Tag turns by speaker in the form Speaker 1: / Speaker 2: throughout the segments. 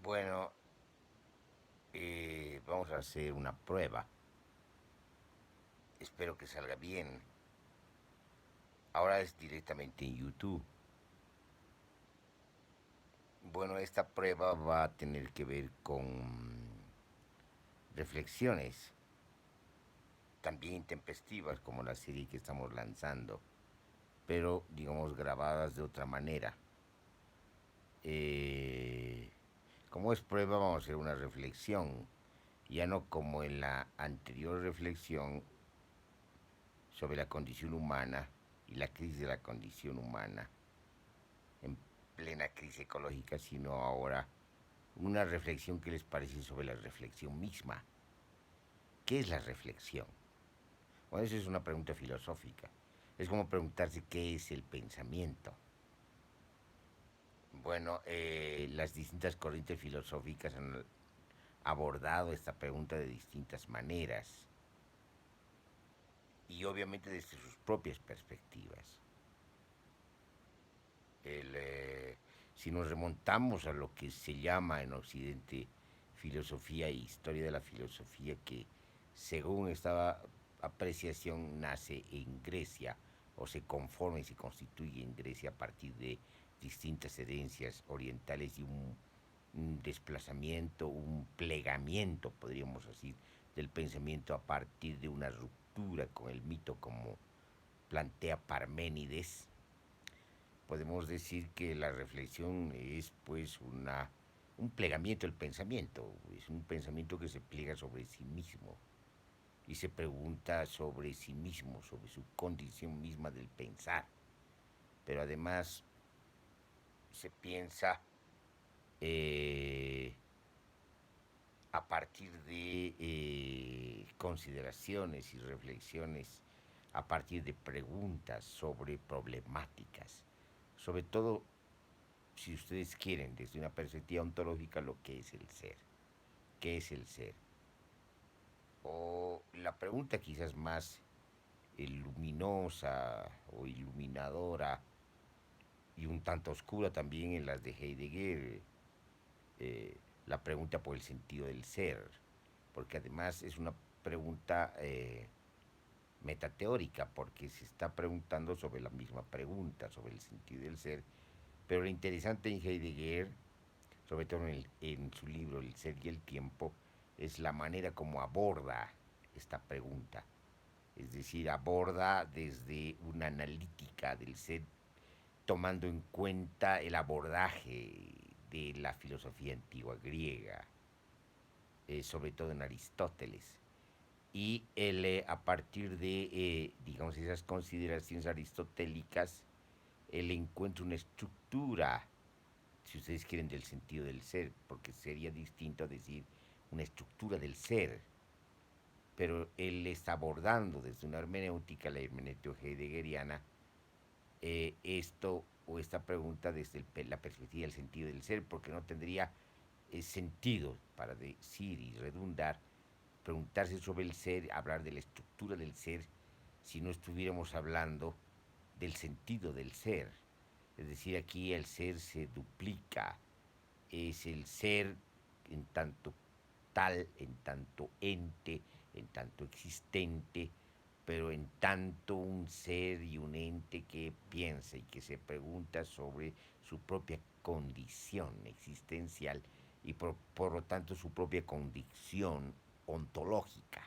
Speaker 1: Bueno, vamos a hacer una prueba. Espero que salga bien. Ahora es directamente en YouTube. Bueno, esta prueba va a tener que ver con reflexiones, también intempestivas como la serie que estamos lanzando, pero digamos grabadas de otra manera. Eh, como es prueba, vamos a hacer una reflexión, ya no como en la anterior reflexión sobre la condición humana y la crisis de la condición humana en plena crisis ecológica, sino ahora una reflexión que les parece sobre la reflexión misma. ¿Qué es la reflexión? Bueno, esa es una pregunta filosófica. Es como preguntarse qué es el pensamiento. Bueno, las distintas corrientes filosóficas han abordado esta pregunta de distintas maneras y obviamente desde sus propias perspectivas. El, si nos remontamos a lo que se llama en Occidente filosofía e historia de la filosofía, que según esta apreciación nace en Grecia o se conforma y se constituye en Grecia a partir de distintas herencias orientales y un desplazamiento, un plegamiento, podríamos decir, del pensamiento a partir de una ruptura con el mito como plantea Parménides. Podemos decir que la reflexión es pues un plegamiento del pensamiento, es un pensamiento que se pliega sobre sí mismo y se pregunta sobre sí mismo, sobre su condición misma del pensar, pero además se piensa eh, a partir de consideraciones y reflexiones, a partir de preguntas sobre problemáticas, sobre todo si ustedes quieren, desde una perspectiva ontológica, lo que es el ser. ¿Qué es el ser? O la pregunta quizás más luminosa o iluminadora y un tanto oscura también en las de Heidegger, la pregunta por el sentido del ser, porque además es una pregunta metateórica, porque se está preguntando sobre la misma pregunta, sobre el sentido del ser, pero lo interesante en Heidegger, sobre todo en su libro El ser y el tiempo, es la manera como aborda esta pregunta. Es decir, aborda desde una analítica del ser, tomando en cuenta el abordaje de la filosofía antigua griega, sobre todo en Aristóteles. Y él, a partir de, digamos, esas consideraciones aristotélicas, él encuentra una estructura, si ustedes quieren, del sentido del ser, porque sería distinto decir una estructura del ser, pero él está abordando desde una hermenéutica, la hermenéutica heideggeriana, esto o esta pregunta desde la perspectiva del sentido del ser, porque no tendría sentido, para decir y redundar, preguntarse sobre el ser, hablar de la estructura del ser, si no estuviéramos hablando del sentido del ser. Es decir, aquí el ser se duplica, es el ser en tanto tal, en tanto ente, en tanto existente, pero en tanto un ser y un ente que piensa y que se pregunta sobre su propia condición existencial y por lo tanto su propia condición ontológica.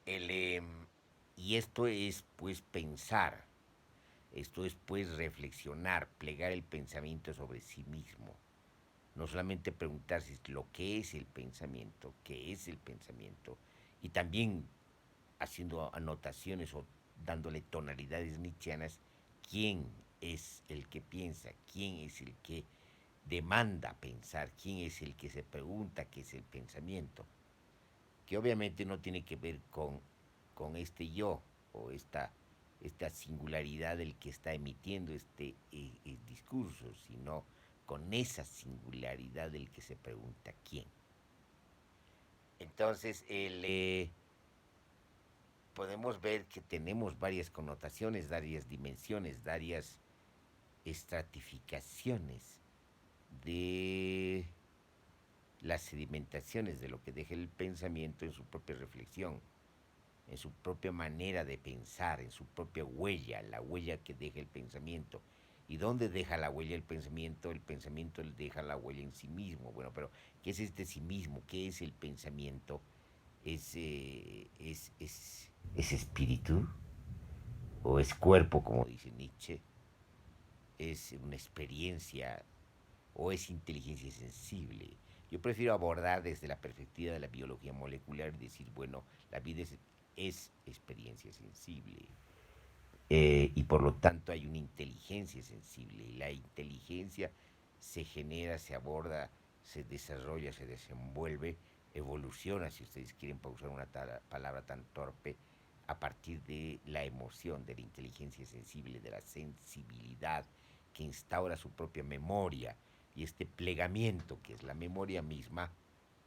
Speaker 1: El, y esto es pues pensar, esto es pues reflexionar, plegar el pensamiento sobre sí mismo. No solamente preguntarse lo que es el pensamiento, qué es el pensamiento, y también haciendo anotaciones o dándole tonalidades nietzscheanas, quién es el que piensa, quién es el que demanda pensar, quién es el que se pregunta qué es el pensamiento, que obviamente no tiene que ver con este yo o esta singularidad del que está emitiendo este discurso, sino con esa singularidad del que se pregunta quién. Entonces, podemos ver que tenemos varias connotaciones, varias dimensiones, varias estratificaciones de las sedimentaciones de lo que deja el pensamiento en su propia reflexión, en su propia manera de pensar, en su propia huella, la huella que deja el pensamiento. ¿Y dónde deja la huella el pensamiento? El pensamiento deja la huella en sí mismo. Bueno, pero ¿qué es este sí mismo? ¿Qué es el pensamiento? ¿Es espíritu? ¿O es cuerpo, como dice Nietzsche? ¿Es una experiencia? ¿O es inteligencia sensible? Yo prefiero abordar desde la perspectiva de la biología molecular y decir, bueno, la vida es experiencia sensible. Y por lo tanto hay una inteligencia sensible. Y la inteligencia se genera, se aborda, se desarrolla, se desenvuelve, evoluciona, si ustedes quieren usar una palabra tan torpe, a partir de la emoción, de la inteligencia sensible, de la sensibilidad que instaura su propia memoria. Y este plegamiento, que es la memoria misma,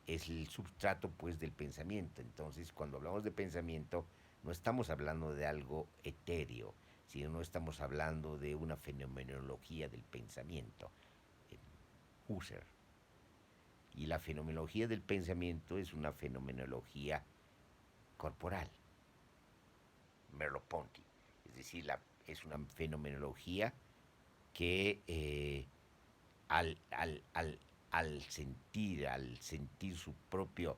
Speaker 1: es el substrato pues del pensamiento. Entonces, cuando hablamos de pensamiento, no estamos hablando de algo etéreo, sino no estamos hablando de una fenomenología del pensamiento. Husserl. Y la fenomenología del pensamiento es una fenomenología corporal, Merleau-Ponty. Es decir, es una fenomenología que al sentir su propia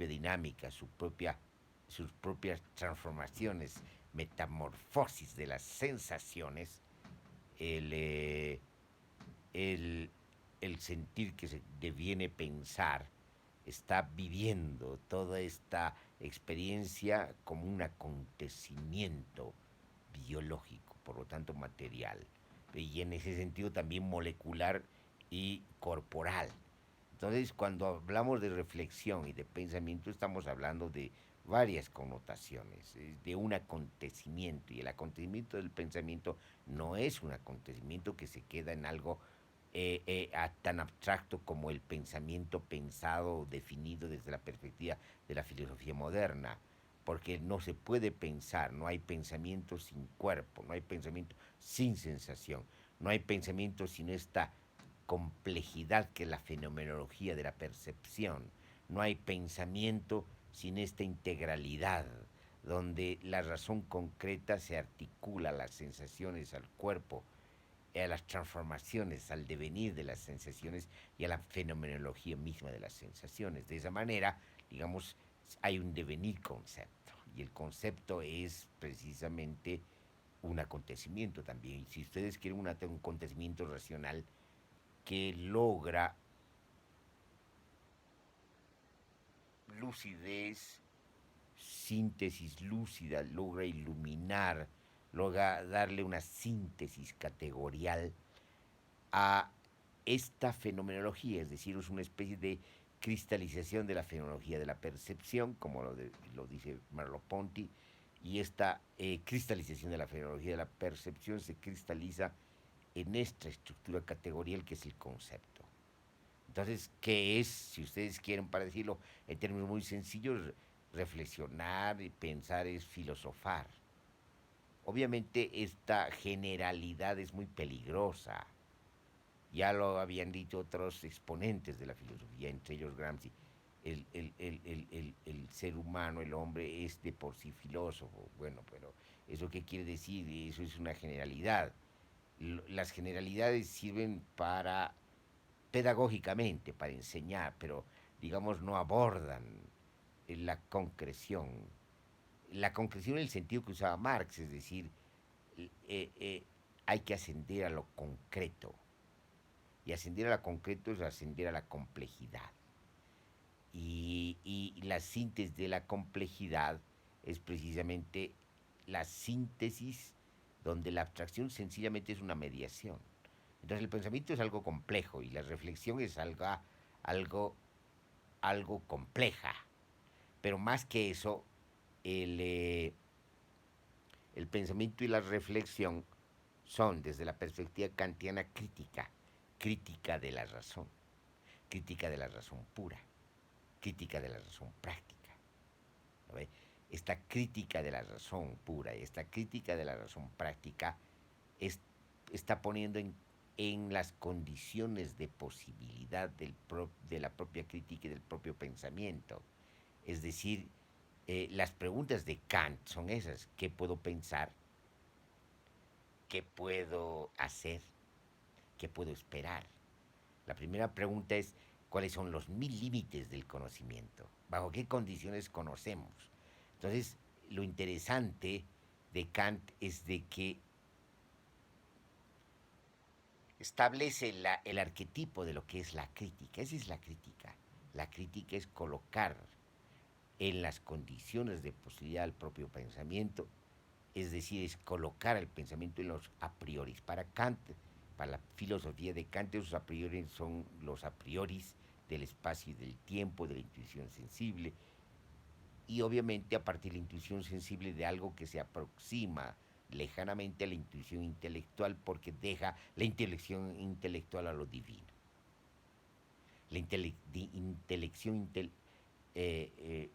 Speaker 1: dinámica, sus propias transformaciones, metamorfosis de las sensaciones, el, eh, el, el sentir que se deviene pensar, está viviendo toda esta experiencia como un acontecimiento biológico, por lo tanto material, y en ese sentido también molecular y corporal. Entonces, cuando hablamos de reflexión y de pensamiento, estamos hablando de varias connotaciones, de un acontecimiento, y el acontecimiento del pensamiento no es un acontecimiento que se queda en algo tan abstracto como el pensamiento pensado o definido desde la perspectiva de la filosofía moderna, porque no se puede pensar, no hay pensamiento sin cuerpo, no hay pensamiento sin sensación, no hay pensamiento sin esta complejidad que es la fenomenología de la percepción. No hay pensamiento sin esta integralidad, donde la razón concreta se articula a las sensaciones, al cuerpo, a las transformaciones, al devenir de las sensaciones y a la fenomenología misma de las sensaciones. De esa manera, digamos, hay un devenir concepto, y el concepto es precisamente un acontecimiento también. Y si ustedes quieren un acontecimiento racional, que logra lucidez, síntesis lúcida, logra iluminar, logra darle una síntesis categorial a esta fenomenología, es decir, es una especie de cristalización de la fenomenología de la percepción, como lo dice Merleau-Ponty, y esta cristalización de la fenomenología de la percepción se cristaliza en esta estructura categorial que es el concepto. Entonces, ¿qué es, si ustedes quieren, para decirlo en términos muy sencillos, reflexionar y pensar es filosofar? Obviamente esta generalidad es muy peligrosa. Ya lo habían dicho otros exponentes de la filosofía, entre ellos Gramsci. El ser humano, el hombre, es de por sí filósofo. Bueno, pero ¿eso qué quiere decir? Eso es una generalidad. Las generalidades sirven para pedagógicamente para enseñar, pero digamos no abordan la concreción. La concreción en el sentido que usaba Marx, es decir, hay que ascender a lo concreto. Y ascender a lo concreto es ascender a la complejidad. Y la síntesis de la complejidad es precisamente la síntesis donde la abstracción sencillamente es una mediación. Entonces el pensamiento es algo complejo y la reflexión es algo, algo compleja. Pero más que eso, el, eh, el pensamiento y la reflexión son, desde la perspectiva kantiana, crítica de la razón, crítica de la razón pura, crítica de la razón práctica. ¿No ve? Esta crítica de la razón pura y esta crítica de la razón práctica es, está poniendo en las condiciones de posibilidad de la propia crítica y del propio pensamiento. Es decir, las preguntas de Kant son esas: ¿qué puedo pensar? ¿Qué puedo hacer? ¿Qué puedo esperar? La primera pregunta es: ¿cuáles son los mil límites del conocimiento? ¿Bajo qué condiciones conocemos? Entonces, lo interesante de Kant es de que establece el arquetipo de lo que es la crítica. Esa es la crítica. La crítica es colocar en las condiciones de posibilidad del propio pensamiento, es decir, es colocar el pensamiento en los a priori. Para Kant, para la filosofía de Kant, esos a priori son los a priori del espacio y del tiempo, de la intuición sensible, y obviamente a partir de la intuición sensible de algo que se aproxima lejanamente a la intuición intelectual, porque deja la intelección intelectual a lo divino. La intelección eh, eh,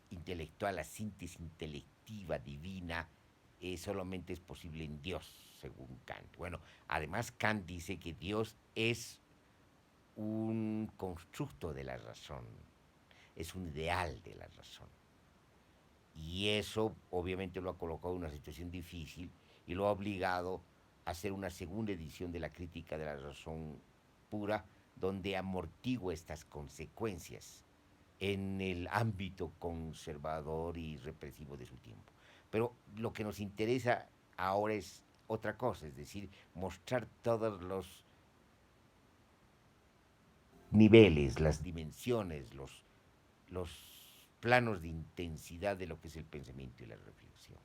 Speaker 1: intelectual, la síntesis intelectiva divina, solamente es posible en Dios, según Kant. Bueno, además Kant dice que Dios es un constructo de la razón, es un ideal de la razón. Y eso obviamente lo ha colocado en una situación difícil y lo ha obligado a hacer una segunda edición de la crítica de la razón pura, donde amortigua estas consecuencias en el ámbito conservador y represivo de su tiempo. Pero lo que nos interesa ahora es otra cosa, es decir, mostrar todos los niveles, las dimensiones, los planos de intensidad de lo que es el pensamiento y la reflexión.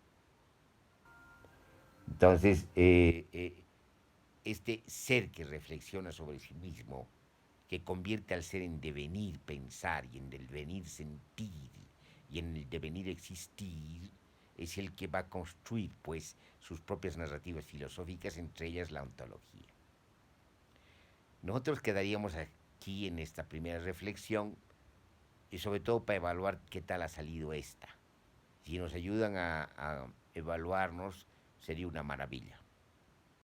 Speaker 1: Entonces, este ser que reflexiona sobre sí mismo, que convierte al ser en devenir pensar y en el devenir sentir y en el devenir existir, es el que va a construir pues sus propias narrativas filosóficas, entre ellas la ontología. Nosotros quedaríamos aquí en esta primera reflexión y sobre todo para evaluar qué tal ha salido esta. Si nos ayudan a evaluarnos, sería una maravilla.